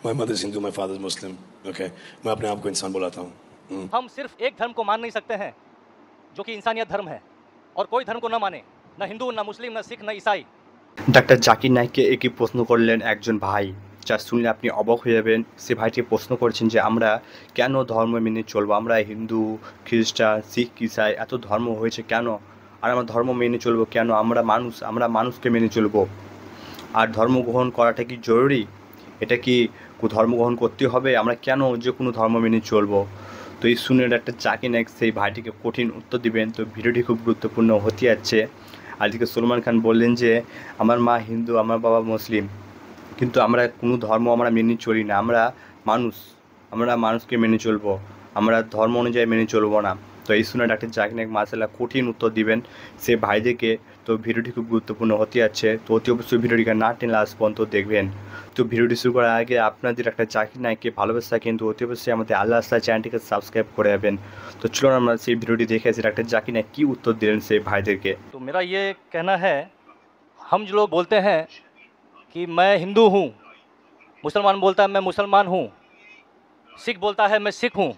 My mother is Hindu, my father is Muslim. Okay, मैं अपने आप को इंसान बुलाता हूँ. हम सिर्फ एक धर्म को मान नहीं सकते हैं जो कि इंसानियत धर्म है, और कोई धर्म को न माने, न हिंदू, न मुस्लिम, न सिख, न ईसाई। ডাক্তার জাকির নায়েককে একই প্রশ্ন করলেন একজন ভাই, যা শুনলে আপনি অবাক হয়ে যাবেন। সে ভাইটি প্রশ্ন করেছেন যে আমরা কেন ধর্ম মেনে চলবো, আমরা হিন্দু, খ্রিস্টান, শিখ, ইসাই এত ধর্ম হয়েছে কেন, আর আমরা ধর্ম মেনে চলবো কেন? আমরা মানুষকে মেনে চলবো। আর ধর্ম গ্রহণ করাটা কি জরুরি? এটা কি ধর্ম গ্রহণ করতে হবে? আমরা কেন যে কোনো ধর্ম মেনে চলবো? তো এই শুনে ডাক্তার জাকির নায়েক সেই ভাইটিকে কঠিন উত্তর দিবেন। তো ভিডিওটি খুব গুরুত্বপূর্ণ হতে যাচ্ছে। আর এদিকে সলমান খান বললেন যে আমার মা হিন্দু, আমার বাবা মুসলিম, কিন্তু আমরা কোনো ধর্ম আমরা মেনে চলি না। আমরা মানুষকে মেনে চলবো, আমরা ধর্ম অনুযায়ী মেনে চলবো না। তো এই শুনে ডাক্তার জাকির নায়েক মাশাআল্লাহ কঠিন উত্তর দিবেন সে ভাইদেরকে। তো ভিডিওটি খুব গুরুত্বপূর্ণ হতে যাচ্ছে। তো অতি অবশ্যই ভিডিওটিকে না টেনে লাস্ট পর্যন্ত দেখবেন। তো ভিডিওটি শুরু করার আগে আপনাদের ডাক্তার জাকির নায়েককে ভালোবাসা কিন্তু অতি অবশ্যই আমাদের আল্লাহ রাস্তা চ্যানেলটিকে সাবস্ক্রাইব করে যাবেন। তো চলুন আমরা সেই ভিডিওটি দেখে আসি ডাক্তার জাকির নায়েক কী উত্তর দিলেন সেই ভাইদেরকে। तो मेरा ये कहना है, हम जो लोग बोलते हैं कि मैं हिंदू हूँ, मुसलमान बोलता है मैं मुसलमान हूँ, सिख बोलता है मैं सिख हूँ,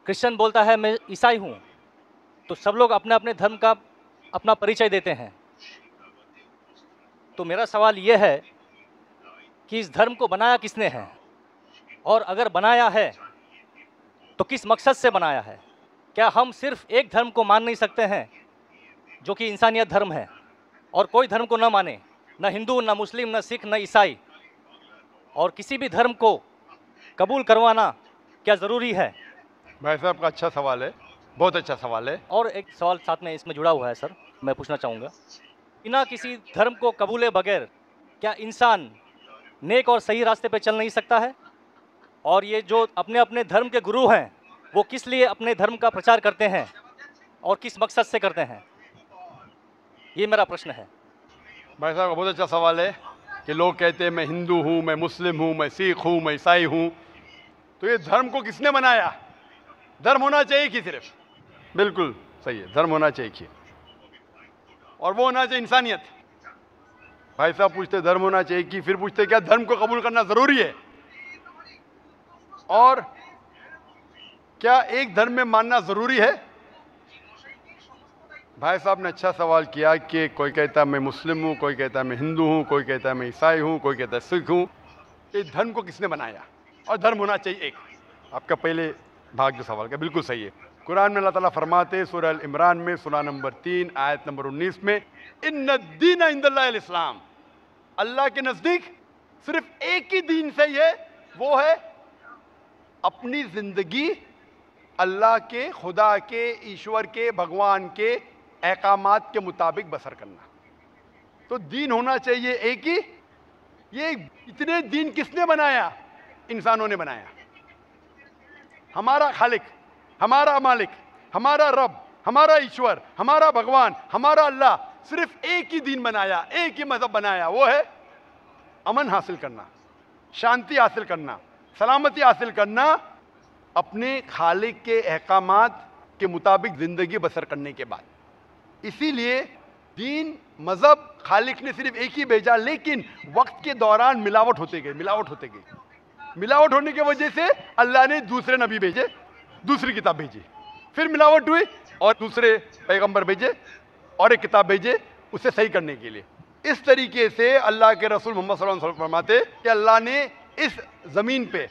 क्रिश्चियन बोलता है मैं ईसाई हूँ, तो सब लोग अपने अपने धर्म का अपना परिचय देते हैं। तो मेरा सवाल ये है कि इस धर्म को बनाया किसने है, और अगर बनाया है तो किस मकसद से बनाया है? क्या हम सिर्फ एक धर्म को मान नहीं सकते हैं जो कि इंसानियत धर्म है, और कोई धर्म को न माने, न हिंदू, न मुस्लिम, न सिख, न ईसाई, और किसी भी धर्म को कबूल करवाना क्या ज़रूरी है? भाई साहब का अच्छा सवाल है, बहुत अच्छा सवाल है। और एक सवाल साथ में इसमें जुड़ा हुआ है सर, मैं पूछना चाहूँगा, बिना किसी धर्म को कबूले बगैर क्या इंसान नेक और सही रास्ते पे चल नहीं सकता है? और ये जो अपने अपने धर्म के गुरु हैं, वो किस लिए अपने धर्म का प्रचार करते हैं और किस मकसद से करते हैं? ये मेरा प्रश्न है। भाई साहब का बहुत अच्छा सवाल है कि लोग कहते हैं मैं हिंदू हूँ, मैं मुस्लिम हूँ, मैं सिख हूँ, मैं ईसाई हूँ। तो ये धर्म को किसने बनाया? धर्म होना चाहिए कि सिर्फ, बिल्कुल सही है, धर्म होना चाहिए कि, और वो होना चाहिए इंसानियत। भाई साहब पूछते धर्म होना चाहिए कि, फिर पूछते क्या धर्म को कबूल करना ज़रूरी है, और क्या एक धर्म में मानना ज़रूरी है? भाई साहब ने अच्छा सवाल किया कि कोई कहता है मैं मुस्लिम हूँ, कोई कहता है मैं हिंदू हूँ, कोई कहता है मैं ईसाई हूँ, कोई कहता है सिख हूँ। ये धर्म को किसने बनाया, और धर्म होना चाहिए एक। आपका पहले भाग जो सवाल का बिल्कुल सही है। कुरान में अल्लाह ताला फरमाते सूरह अल इमरान में सूरह नंबर 3 आयत नंबर 19 में, इन्ना दीन इंदल्लाहिल इस्लाम, अल्लाह के नज़दीक सिर्फ एक ही दीन सही है, वो है अपनी ज़िंदगी अल्लाह के, खुदा के, ईश्वर के, भगवान के अहकामात के मुताबिक बसर करना। तो दीन होना चाहिए एक ही। ये इतने दीन किसने बनाया? इंसानों ने बनाया। हमारा खालिक, हमारा मालिक, हमारा रब, हमारा ईश्वर, हमारा भगवान, हमारा अल्लाह सिर्फ एक ही दीन बनाया, एक ही मजहब बनाया, वो है अमन हासिल करना, शांति हासिल करना, सलामती हासिल करना, अपने खालिक के अहकामात के मुताबिक ज़िंदगी बसर करने के बाद। इसीलिए दीन, मज़हब खालिक ने सिर्फ एक ही भेजा, लेकिन वक्त के दौरान मिलावट होते गई। मिलावट होने की वजह से अल्लाह ने दूसरे नबी भेजे, दूसरी किताब भेजी, फिर मिलावट हुई और दूसरे पैगंबर भेजे और एक किताब भेजे उसे सही करने के लिए। इस तरीके से अल्लाह के रसूल मोहम्मद सल्लल्लाहु अलैहि वसल्लम फरमाते कि अल्लाह ने इस ज़मीन पे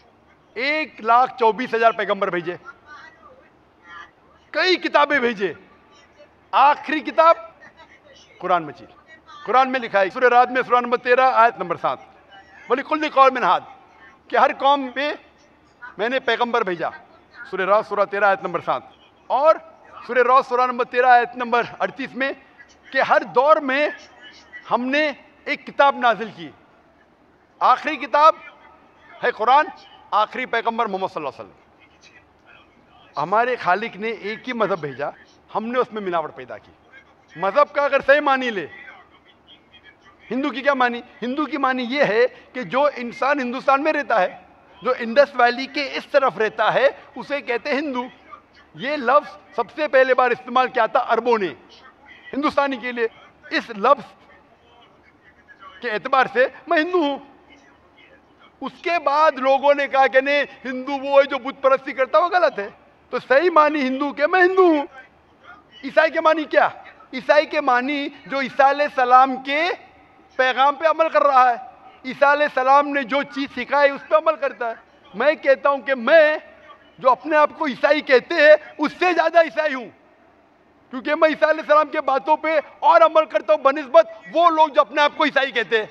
1,24,000 पैगंबर भेजे, कई किताबें भेजे, आखिरी किताब कुरान मजीद। कुरान में लिखा है सूरह राद में सूरह नंबर 13 आयत नंबर 7, वलिकुल्लि कौमिन हाद, कि हर कौम पे मैंने पैगंबर भेजा। सूरह राद सूरह 13 आयत नंबर 7, और सूरह राद सूरह नंबर 13 आयत नंबर 38 में कि हर दौर में हमने एक किताब नाजिल की, आखिरी किताब है कुरान, आखिरी पैगंबर मोहम्मद सल्लल्लाहु अलैहि वसल्लम। हमारे खालिक ने एक ही मज़हब भेजा, हमने उसमें मिलावट पैदा की। मज़हब का अगर सही मानी ले, हिंदू की क्या मानी? हिंदू की मानी ये है कि जो इंसान हिंदुस्तान में रहता है, जो इंडस वैली के इस तरफ रहता है, उसे कहते हैं हिंदू। ये लफ्ज़ सबसे पहले बार इस्तेमाल किया था अरबों ने हिंदुस्तानी के लिए। इस लफ्ज़ के एतबार से मैं हिंदू हूँ, उसके बाद लोगों ने कहा कि नहीं, हिंदू वो है जो बुत परस्ती करता, वो गलत है। तो सही मानी हिंदू के मैं हिंदू हूं। ईसाई के मानी क्या? ईसाई के मानी जो ईसा अलैहिस्सलाम के पैगाम पे अमल कर रहा है, ईसा अलैहिस्सलाम ने जो चीज सिखाई उस पर अमल करता है। मैं कहता हूं कि मैं जो अपने आप को ईसाई कहते हैं उससे ज्यादा ईसाई हूं, क्योंकि मैं ईसा अलैहिस्सलाम के बातों पे और अमल करता हूं बनिस्बत वो लोग जो अपने आप को ईसाई कहते हैं।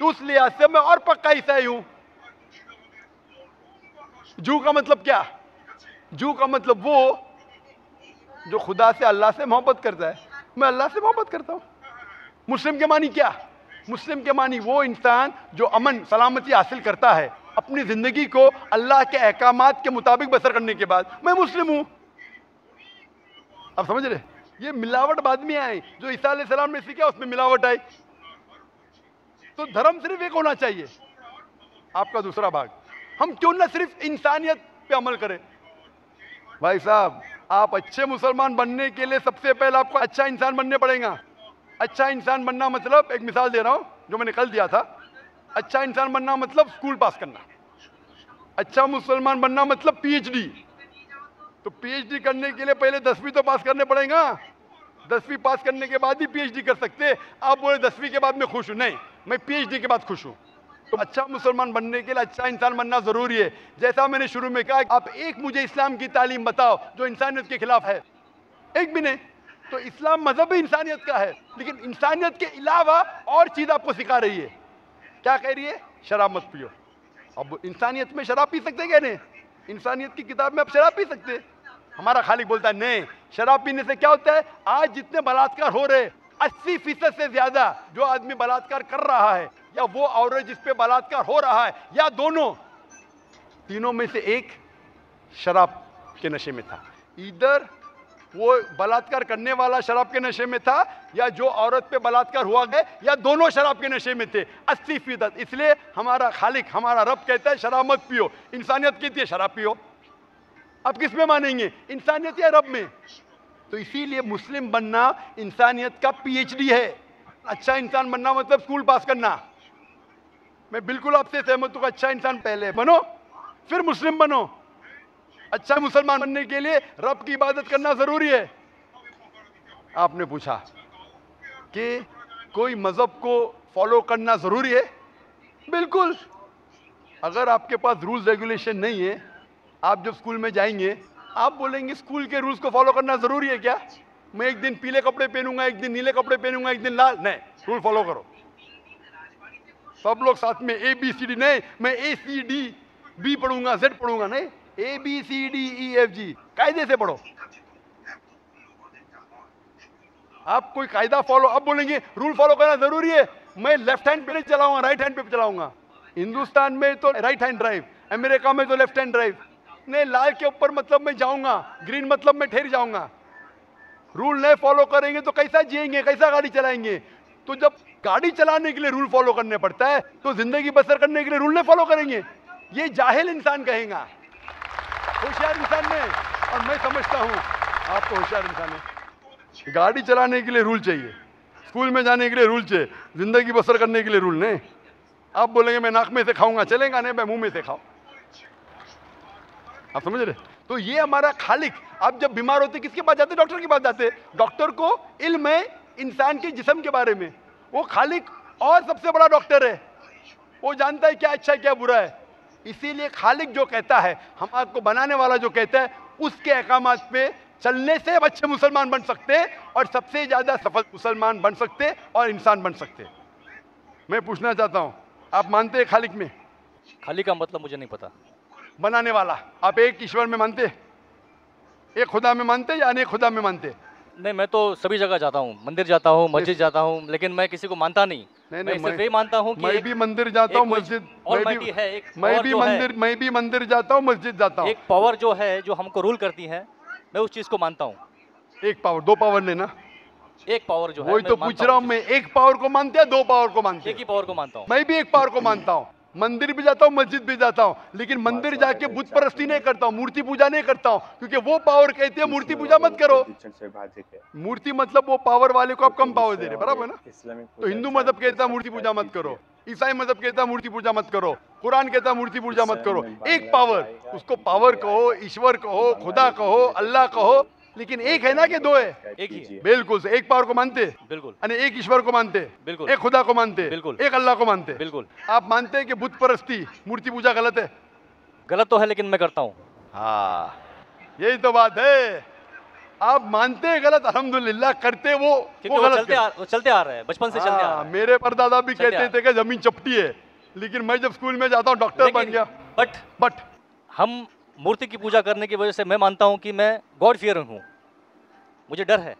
तो उस लिहाज से मैं और पक्का ईसाई हूं। जू का मतलब क्या? जू का मतलब वो जो खुदा से, अल्लाह से मोहब्बत करता है। मैं अल्लाह से मोहब्बत करता हूं। मुस्लिम के मानी क्या? मुस्लिम के मानी वो इंसान जो अमन सलामती हासिल करता है अपनी जिंदगी को अल्लाह के अहकामात के मुताबिक बसर करने के बाद। मैं मुस्लिम हूं। आप समझ रहे? ये मिलावट बाद में आई, जो ईसा अलैहिस्सलाम ने सीखा उसमें मिलावट आई। तो धर्म सिर्फ एक होना चाहिए। आपका दूसरा भाग, हम क्यों ना सिर्फ इंसानियत पे अमल करें? भाई साहब, आप अच्छे मुसलमान बनने के लिए सबसे पहले आपको अच्छा इंसान बनने पड़ेगा। अच्छा इंसान बनना मतलब, एक मिसाल दे रहा हूं जो मैंने कल दिया था। अच्छा इंसान बनना मतलब स्कूल पास करना। अच्छा मुसलमान बनना मतलब पीएचडी। तो पीएचडी करने के लिए पहले 10वीं तो पास करने पड़ेगा। 10वीं पास करने के बाद ही पीएचडी कर सकते। आप बोले 10वीं के बाद मैं खुश हूं, नहीं, मैं पीएचडी के बाद खुश हूं। तो अच्छा मुसलमान बनने के लिए अच्छा इंसान बनना जरूरी है। जैसा मैंने शुरू में कहा, आप एक मुझे इस्लाम की तालीम बताओ जो इंसानियत के खिलाफ है, एक भी नहीं। तो इस्लाम मजहब इंसानियत का है, लेकिन इंसानियत के अलावा और चीज आपको सिखा रही है। क्या कह रही है? शराब मत पियो। अब इंसानियत में शराब पी सकते क्या? नहीं, इंसानियत की किताब में आप शराब पी सकते। हमारा खालिक बोलता है नहीं, शराब पीने से क्या होता है? आज जितने बलात्कार हो रहे, 80% से ज्यादा जो आदमी बलात्कार कर रहा है, या वो औरत जिस पे बलात्कार हो रहा है, या दोनों, तीनों में से एक शराब के नशे में था। इधर वो बलात्कार करने वाला शराब के नशे में था, या जो औरत पे बलात्कार हुआ गया, या दोनों शराब के नशे में थे, 80%। इसलिए हमारा खालिक, हमारा रब कहता है शराब मत पियो। इंसानियत कहती है शराब पियो। अब किस में मानेंगे, इंसानियत या रब में? तो इसीलिए मुस्लिम बनना इंसानियत का पीएचडी है। अच्छा इंसान बनना मतलब स्कूल पास करना। मैं बिल्कुल आपसे सहमत हूं। अच्छा इंसान पहले बनो, फिर मुस्लिम बनो। अच्छा मुसलमान बनने के लिए रब की इबादत करना जरूरी है। आपने पूछा कि कोई मजहब को फॉलो करना जरूरी है? बिल्कुल। अगर आपके पास रूल्स रेगुलेशन नहीं है, आप जब स्कूल में जाएंगे आप बोलेंगे स्कूल के रूल्स को फॉलो करना जरूरी है क्या? मैं एक दिन पीले कपड़े पहनूंगा, एक दिन नीले कपड़े पहनूंगा, एक दिन लाल, नहीं, रूल फॉलो करो। सब लोग साथ में ABCD, नहीं मैं ACDB पढ़ूंगा, Z पढ़ूंगा, नहीं ABCDEFG, कायदे से पढ़ो। आप कोई कायदा फॉलो, अब बोलेंगे रूल फॉलो करना जरूरी है, मैं लेफ्ट हैंड पे नहीं चलाऊंगा, राइट हैंड पे चलाऊंगा। हिंदुस्तान में तो राइट हैंड ड्राइव, अमेरिका में तो लेफ्ट हैंड ड्राइव। नहीं, लाल के ऊपर मतलब मैं जाऊंगा, ग्रीन मतलब मैं ठहर जाऊंगा। रूल नहीं फॉलो करेंगे तो कैसा जिएंगे, कैसा गाड़ी चलाएंगे? तो जब गाड़ी चलाने के लिए रूल फॉलो करने पड़ता है, तो जिंदगी बसर करने के लिए रूल नहीं फॉलो करेंगे? ये जाहिल इंसान कहेगा। होशियार इंसान नहीं, और मैं समझता हूं आप तो होशियार इंसान है। गाड़ी चलाने के लिए रूल चाहिए, स्कूल में जाने के लिए रूल चाहिए, जिंदगी बसर करने के लिए रूल नहीं। आप बोलेंगे मैं नाक में से खाऊंगा, चलेगा नहीं, मैं मुंह में से खाऊं। आप समझ रहे? तो ये हमारा खालिक। आप जब बीमार होते किसके पास जाते? डॉक्टर के पास जाते। डॉक्टर को इल्म है इंसान के जिस्म के बारे में, वो खालिक और सबसे बड़ा डॉक्टर है। वो जानता है क्या अच्छा है क्या बुरा है। इसीलिए खालिक जो कहता है, हम आपको बनाने वाला जो कहता है, उसके अहकामात पे चलने से अच्छे मुसलमान बन सकते और सबसे ज्यादा सफल मुसलमान बन सकते और इंसान बन सकते। मैं पूछना चाहता हूं, आप मानते हैं खालिक में? खाली का मतलब मुझे नहीं पता। बनाने वाला, आप एक ईश्वर में मानते, एक खुदा में मानते या अनेक खुदा में मानते? नहीं, मैं तो सभी जगह जाता हूँ, मंदिर जाता हूँ, मस्जिद जाता हूँ, लेकिन मैं किसी को मानता नहीं। मैं सिर्फ ये मानता हूँ कि मैं भी मंदिर जाता हूँ, मस्जिद, मैं भी मंदिर जाता हूँ, मस्जिद जाता हूँ। एक पावर जो है, जो हमको रूल करती है, मैं उस चीज को मानता हूँ। एक पावर, दो पावर लेना, एक पावर जो है, वही तो पूछ रहा हूँ मैं। एक पावर को मानते हैं, दो पावर को मानते हैं? एक ही पावर को मानता हूँ। मैं भी एक पावर को मानता हूँ। मंदिर भी जाता हूँ, मस्जिद भी जाता हूँ, लेकिन मंदिर जाके बुत परस्ती नहीं करता हूँ, मूर्ति पूजा नहीं करता हूँ, क्योंकि वो पावर कहती है मूर्ति पूजा मत करो। मूर्ति मतलब वो पावर वाले को आप कम पावर दे रहे, बराबर है ना। तो हिंदू मजहब कहता है मूर्ति पूजा मत करो, ईसाई मजहब कहता है मूर्ति पूजा मत करो, कुरान कहता है मूर्ति पूजा मत करो। एक पावर, उसको पावर कहो, ईश्वर कहो, खुदा कहो, अल्लाह कहो, लेकिन एक है ना कि दो है? एक ही है। बिल्कुल से एक पावर को मानते, बिल्कुल। यानी एक ईश्वर को मानते, बिल्कुल। एक खुदा को मानते, बिल्कुल। एक अल्लाह को मानते। बिल्कुल। आप मानते हैं कि बुत परस्ती, मूर्ति पूजा गलत है? गलत तो है, लेकिन मैं करता हूँ। हाँ, यही तो बात है। आप मानते हैं गलत, अल्हम्दुलिल्लाह, करते वो क्योंकि गलत वो चलते आ रहे हैं, बचपन से चलते आ रहे हैं। मेरे परदादा भी चलते कहते थे कि जमीन चपटी है, लेकिन मैं जब स्कूल में जाता हूँ डॉक्टर बन गया। बट हम मूर्ति की पूजा करने की वजह से मैं मानता हूँ कि मैं गॉड फियरिंग हूँ, मुझे डर है,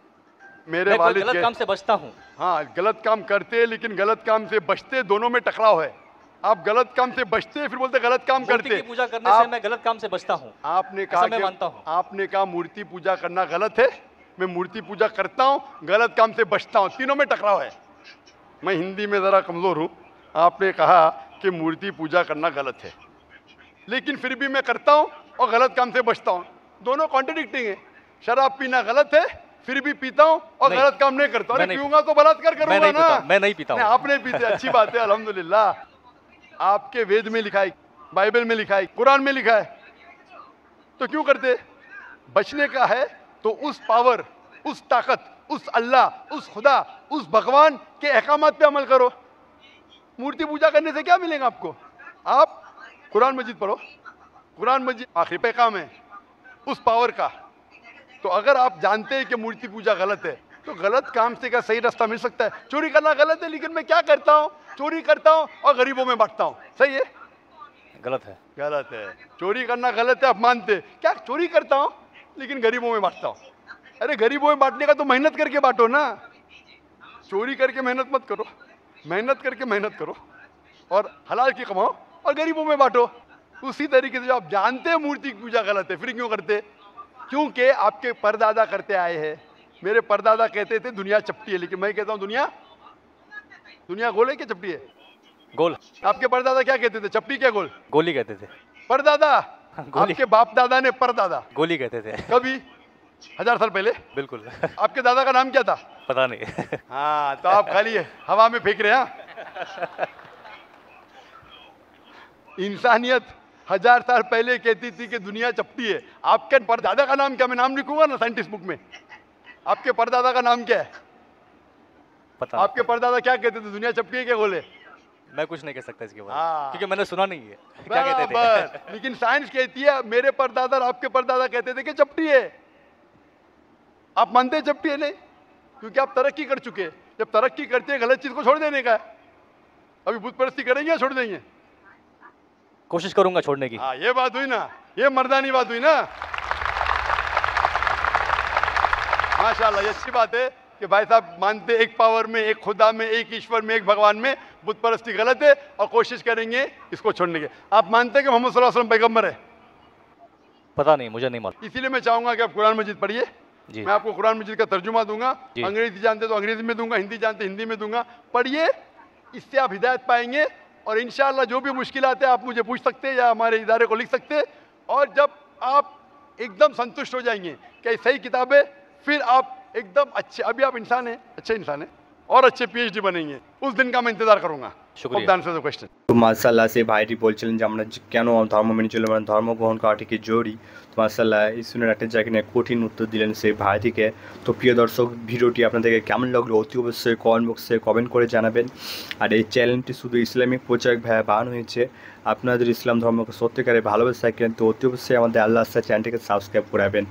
मेरे मैं कोई वालिद गलत काम से बचता हूँ। हाँ, गलत काम करते लेकिन गलत काम से बचते, दोनों में टकराव है। आप गलत काम से बचते फिर बोलते गलत काम मूर्ति करते। की पूजा करने से मैं गलत काम से बचता हूँ। आपने ऐसा कहा मैं कि मानता हूँ। आपने कहा मूर्ति पूजा करना गलत है, मैं मूर्ति पूजा करता हूँ, गलत काम से बचता हूँ, तीनों में टकराव है। मैं हिंदी में ज़रा कमज़ोर हूँ। आपने कहा कि मूर्ति पूजा करना गलत है, लेकिन फिर भी मैं करता हूँ और गलत काम से बचता हूँ, दोनों कॉन्ट्रडिक्टिंग है। शराब पीना गलत है, फिर भी पीता हूँ और गलत काम नहीं करता। अरे पीऊंगा तो बलात्कार करूंगा ना। मैं नहीं पीता हूँ। आप नहीं पीते, अच्छी बात है, अल्हम्दुलिल्लाह। आपके वेद में लिखा है, बाइबल में लिखा है, कुरान में लिखा है, तो क्यों करते? बचने का है तो उस पावर, उस ताकत, उस अल्लाह, उस खुदा, उस भगवान के अहकामात पे अमल करो। मूर्ति पूजा करने से क्या मिलेगा आपको? आप कुरान मजीद पढ़ो, कुरान मजीद आखिरी पैगाम है उस पावर का। तो अगर आप जानते हैं कि मूर्ति पूजा गलत है, तो गलत काम से क्या सही रास्ता मिल सकता है? चोरी करना गलत है, लेकिन मैं क्या करता हूँ? चोरी करता हूँ और गरीबों में बांटता हूँ, सही है? गलत है। गलत है। चोरी करना गलत है, आप मानते? क्या चोरी करता हूँ लेकिन गरीबों में बांटता हूँ? अरे गरीबों में बांटने का तो मेहनत करके बांटो ना, चोरी करके मेहनत मत करो, मेहनत करके मेहनत करो और हलाल की कमाओ और गरीबों में बांटो। उसी तरीके से जो आप जानते हैं मूर्ति की पूजा गलत है, फिर क्यों करते? क्योंकि आपके परदादा करते आए हैं। मेरे परदादा कहते थे दुनिया चपटी है, लेकिन मैं कहता हूँ दुनिया गोल है क्या चपटी है? गोल। आपके परदादा क्या कहते थे? चपटी क्या गोल? गोली कहते थे। परदादा? गोली। आपके बाप दादा ने परदादा गोली कहते थे। कभी 1000 साल पहले? बिल्कुल। आपके दादा का नाम क्या था? पता नहीं। हाँ, तो आप खाली हवा में फेंक रहे हैं। इंसानियत 1000 साल पहले कहती थी कि दुनिया चपटी है। आपके परदादा का नाम क्या? मैं नाम लिखूंगा ना साइंटिस्ट बुक में। आपके परदादा का नाम क्या है? पता आपके परदादा क्या कहते थे? दुनिया चपटी है क्या बोले? मैं कुछ नहीं कह सकता इसके बारे हाँ। में, क्योंकि मैंने सुना नहीं है क्या कहते थे। बराबर। लेकिन साइंस कहती है मेरे परदादा और आपके परदादा कहते थे कि चपटी है। आप मानते हैं चपटी है? नहीं, क्योंकि आप तरक्की कर चुके हैं। जब तरक्की करते हैं गलत चीज को छोड़ देने का है। अभी बुत परस्ती करेंगे या छोड़ देंगे? कोशिश करूंगा छोड़ने की। हाँ, ये बात हुई ना, ये मर्दानी बात हुई ना। माशाल्लाह, ये अच्छी बात है कि भाई साहब मानते एक पावर में, एक खुदा में, एक ईश्वर में, एक भगवान में। बुत परस्ती गलत है और कोशिश करेंगे इसको छोड़ने की। आप मानते हैं कि मोहम्मद सल्लल्लाहु अलैहि वसल्लम पैगंबर है? पता नहीं, मुझे नहीं मालूम। इसीलिए मैं चाहूंगा कि आप कुरान मजीद पढ़िए। जी। मैं आपको कुरान मजीद का तर्जुमा दूंगा। जी। अंग्रेजी जानते तो अंग्रेजी में दूंगा, हिंदी जानते हिंदी में दूंगा। पढ़िए, इससे आप हिदायत पाएंगे और इंशाअल्लाह जो भी मुश्किल आते हैं आप मुझे पूछ सकते हैं या हमारे इदारे को लिख सकते हैं। और जब आप एकदम संतुष्ट हो जाएंगे कि सही किताब है, फिर आप एकदम अच्छे, अभी आप इंसान हैं, अच्छे इंसान हैं और अच्छे PhD बनेंगे। उस दिन का मैं इंतजार करूंगा। शुक्रिया। क्वेश्चन তো মাশাআল্লাহ সেই ভাইটি বলছিলেন যে আমরা কেন ধর্ম মেনে চলবো, মানে ধর্ম গ্রহণ করাটি কি জরুরি। তো মাশাআল্লাহ এই শুনে একটা জায়গায় নিয়ে কঠিন উত্তর দিলেন সেই ভাইটিকে। তো প্রিয় দর্শক, ভিডিওটি আপনাদেরকে কেমন লাগলো অতি অবশ্যই কমেন্ট বক্সে কমেন্ট করে জানাবেন। আর এই চ্যানেলটি শুধু ইসলামিক প্রচারক ভাইয়া বানানো হয়েছে। আপনাদের ইসলাম ধর্মকে সত্যিকারে ভালোবেসে থাকেন তো অতি অবশ্যই আমাদের আল্লাহ চ্যানেলটিকে সাবস্ক্রাইব করাবেন।